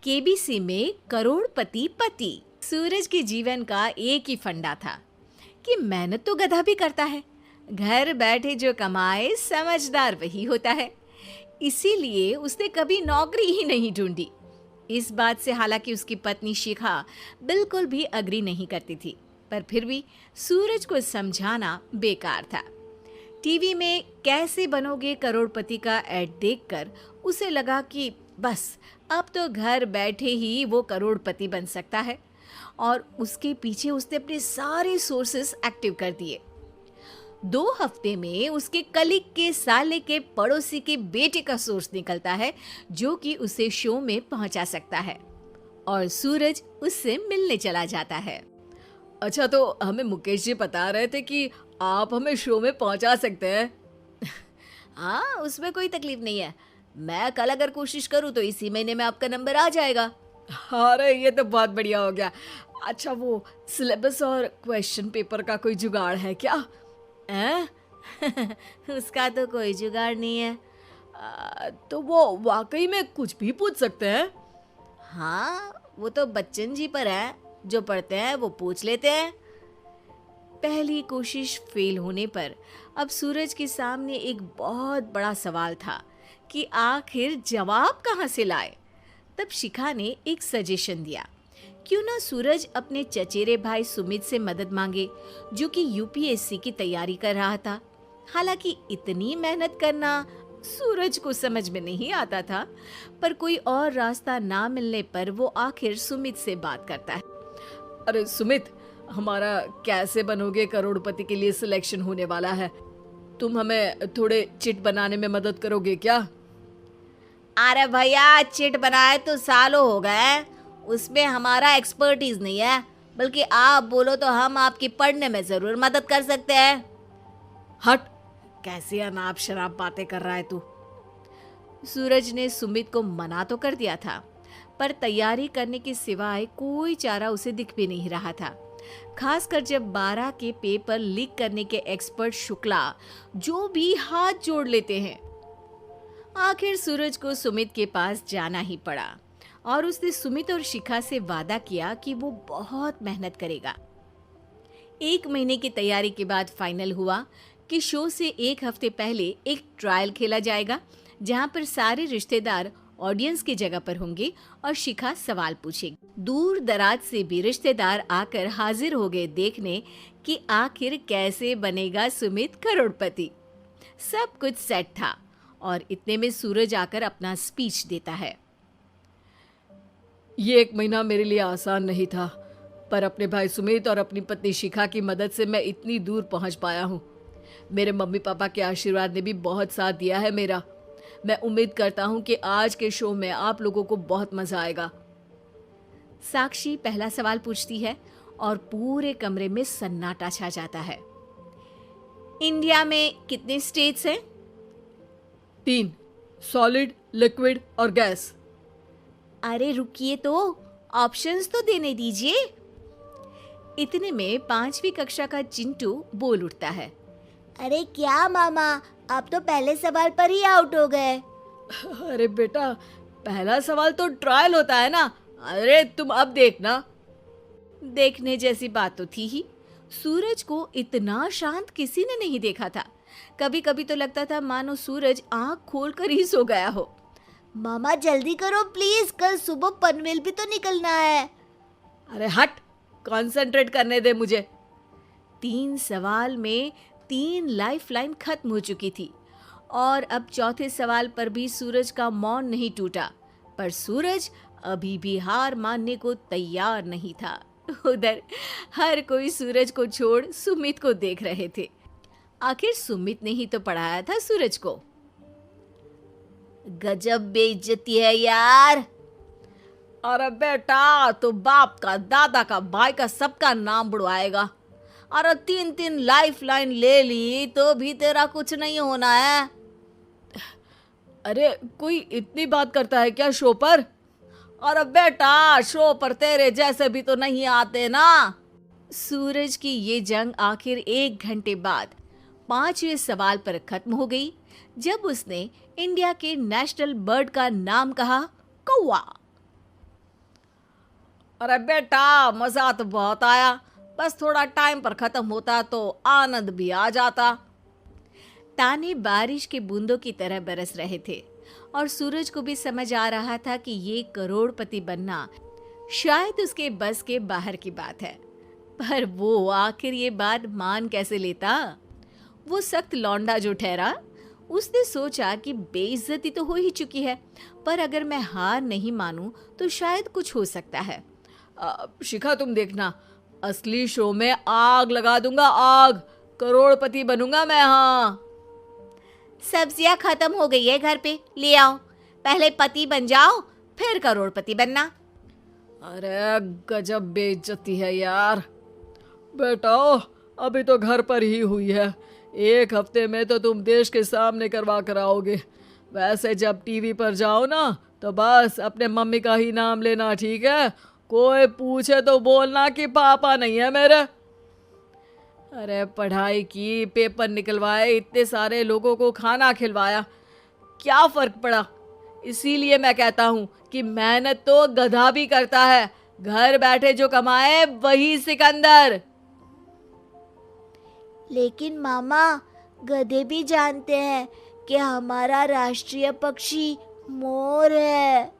KBC में करोड़पति पति। सूरज के जीवन का एक ही फंडा था कि मेहनत तो गधा भी करता है, घर बैठे जो कमाए समझदार वही होता है। इसीलिए उसने कभी नौकरी ही नहीं ढूंढी। इस बात से हालांकि उसकी पत्नी शिखा बिल्कुल भी अग्री नहीं करती थी, पर फिर भी सूरज को समझाना बेकार था। टीवी में कैसे बनोगे करोड़पति का ऐड देखकर उसे लगा कि बस अब तो घर बैठे ही वो करोड़पति बन सकता है, और उसके पीछे उसने अपने सारे सोर्सेस एक्टिव कर दिए। 2 हफ्ते में उसके कलीग के साले के पड़ोसी के बेटे का सोर्स निकलता है जो कि उसे शो में पहुंचा सकता है, और सूरज उससे मिलने चला जाता है। अच्छा, तो हमें मुकेश जी बता रहे थे कि आप हमें शो में पहुंचा सकते हैं। हाँ, उसमें कोई तकलीफ नहीं है। मैं कल अगर कोशिश करूँ तो इसी महीने में आपका नंबर आ जाएगा। अरे ये तो बहुत बढ़िया हो गया। अच्छा, वो सिलेबस और क्वेश्चन पेपर का कोई जुगाड़ है क्या? उसका तो कोई जुगाड़ नहीं है। तो वो वाकई में कुछ भी पूछ सकते हैं? हाँ, वो तो बच्चन जी पर है, जो पढ़ते हैं वो पूछ लेते हैं। पहली कोशिश फेल होने पर अब सूरज के सामने एक बहुत बड़ा सवाल था कि आखिर जवाब कहाँ से लाए। तब शिखा ने एक सजेशन दिया, क्यों ना सूरज अपने चचेरे भाई सुमित से मदद मांगे, जो कि यूपीएससी की तैयारी कर रहा था। हालांकि इतनी मेहनत करना सूरज को समझ में नहीं आता था, पर कोई और रास्ता ना मिलने पर वो आखिर सुमित से बात करता है। अरे सुमित, हमारा कैसे बनोगे करोड़पति के लिए सिलेक्शन होने वाला है। तुम हमें थोड़े चिट बनाने में मदद करोगे क्या? अरे भैया, चिट बनाए तो सालों हो गए, उसमें हमारा एक्सपर्टीज नहीं है, बल्कि आप बोलो तो हम आपकी पढ़ने में जरूर मदद कर सकते हैं। हट, कैसी अनाप शराब बातें कर रहा है तू। सूरज ने सुमित को मना तो कर दिया था, पर तैयारी करने के सिवाय कोई चारा उसे दिख भी नहीं रहा था। खासकर जब 12 के पेपर लीक करने के एक्सपर्ट शुक्ला जो भी हाथ जोड़ लेते हैं। आखिर सूरज को सुमित के पास जाना ही पड़ा, और उसने सुमित और शिखा से वादा किया कि वो बहुत मेहनत करेगा। 1 महीने की तैयारी के बाद फाइनल हुआ कि शो से 1 हफ्ते पहले एक ट्रायल खेला जाएगा, जहां पर सारे रिश्तेदार ऑडियंस की जगह पर होंगे और शिखा सवाल पूछेगी। दूर दराज से भी रिश्तेदार आकर हाजिर हो गए देखने कि आखिर कैसे बनेगा सुमित करोड़पति। सब कुछ सेट था, और इतने में सूरज आकर अपना स्पीच देता है। ये 1 महीना मेरे लिए आसान नहीं था, पर अपने भाई सुमित और अपनी पत्नी शिखा की मदद से मैं इतनी दूर पहुंच पाया हूँ। मेरे मम्मी पापा के आशीर्वाद ने भी बहुत साथ दिया है मेरा। मैं उम्मीद करता हूँ कि आज के शो में आप लोगों को बहुत मजा आएगा। साक्षी पहला सवाल पूछती है और पूरे कमरे में सन्नाटा छा जाता है। इंडिया में कितने स्टेट्स हैं? 3, सॉलिड, लिक्विड और गैस। अरे रुकिए, तो ऑप्शंस तो देने दीजिए। इतने में 5वीं कक्षा का चिंटू बोल उठता है। अरे क्या मामा, आप तो पहले सवाल पर ही आउट हो गए। अरे बेटा, पहला सवाल तो ट्रायल होता है ना। अरे तुम अब देखना। देखने जैसी बात तो थी ही। सूरज को इतना शांत किसी ने नहीं देखा था। कभी कभी तो लगता था मानो सूरज आंख खोलकर ही सो गया हो। मामा जल्दी करो प्लीज, कल सुबह पनवेल भी तो निकलना है। अरे हट, कंसंट्रेट करने दे मुझे। 3 सवाल में 3 लाइफलाइन खत्म हो चुकी थी, और अब चौथे सवाल पर भी सूरज का मौन नहीं टूटा। पर सूरज अभी भी हार मानने को तैयार नहीं था। उधर हर कोई सूरज को छोड़ सुमित को देख रहे थे। आखिर सुमित ने ही तो पढ़ाया था सूरज को। गजब बेइज्जती है यार। अरे बेटा, तो बाप का, दादा का, भाई का, सबका नाम बुड़वाएगा। अरे 3 लाइफलाइन ले ली तो भी तेरा कुछ नहीं होना है। अरे कोई इतनी बात करता है क्या शो पर? अरे बेटा, शो पर तेरे जैसे भी तो नहीं आते ना। सूरज की ये जंग आखिर 1 घंटे बाद 5वें सवाल पर खत्म हो गई, जब उसने इंडिया के नेशनल बर्ड का नाम कहा, कौवा। अरे बेटा, मजा तो बहुत आया, बस थोड़ा टाइम पर खत्म होता तो आनंद भी आ जाता। ताने बारिश के बूंदों की तरह बरस रहे थे और सूरज को भी समझ आ रहा था कि ये करोड़पति बनना शायद उसके बस के बाहर की बात है। पर वो आखिर ये बात मान कैसे लेता? वो सख्त लौंडा जो ठहरा, उसने सोचा कि बेइज्जती तो हो ही चुकी है, पर अगर मैं हार नहीं मानूं तो शायद कुछ हो सकता है। शिखा, तुम देखना, असली शो में आग लगा दूंगा, आग। करोड़पति बनूंगा मैं। हाँ, सब्जियां खत्म हो गई है घर पे, ले आओ। पहले पति बन जाओ, फिर करोड़पति बनना। अरे गजब बेइज्जती है यार। बेटा, अभी तो घर पर ही हुई है, 1 हफ्ते में तो तुम देश के सामने करवा कर आओगे। वैसे जब टीवी पर जाओ ना, तो बस अपने मम्मी का ही नाम लेना, ठीक है? कोई पूछे तो बोलना कि पापा नहीं है मेरे। अरे पढ़ाई की, पेपर निकलवाए, इतने सारे लोगों को खाना खिलवाया, क्या फर्क पड़ा? इसीलिए मैं कहता हूँ कि मेहनत तो गधा भी करता है, घर बैठे जो कमाए वही सिकंदर। लेकिन मामा, गधे भी जानते हैं कि हमारा राष्ट्रीय पक्षी मोर है।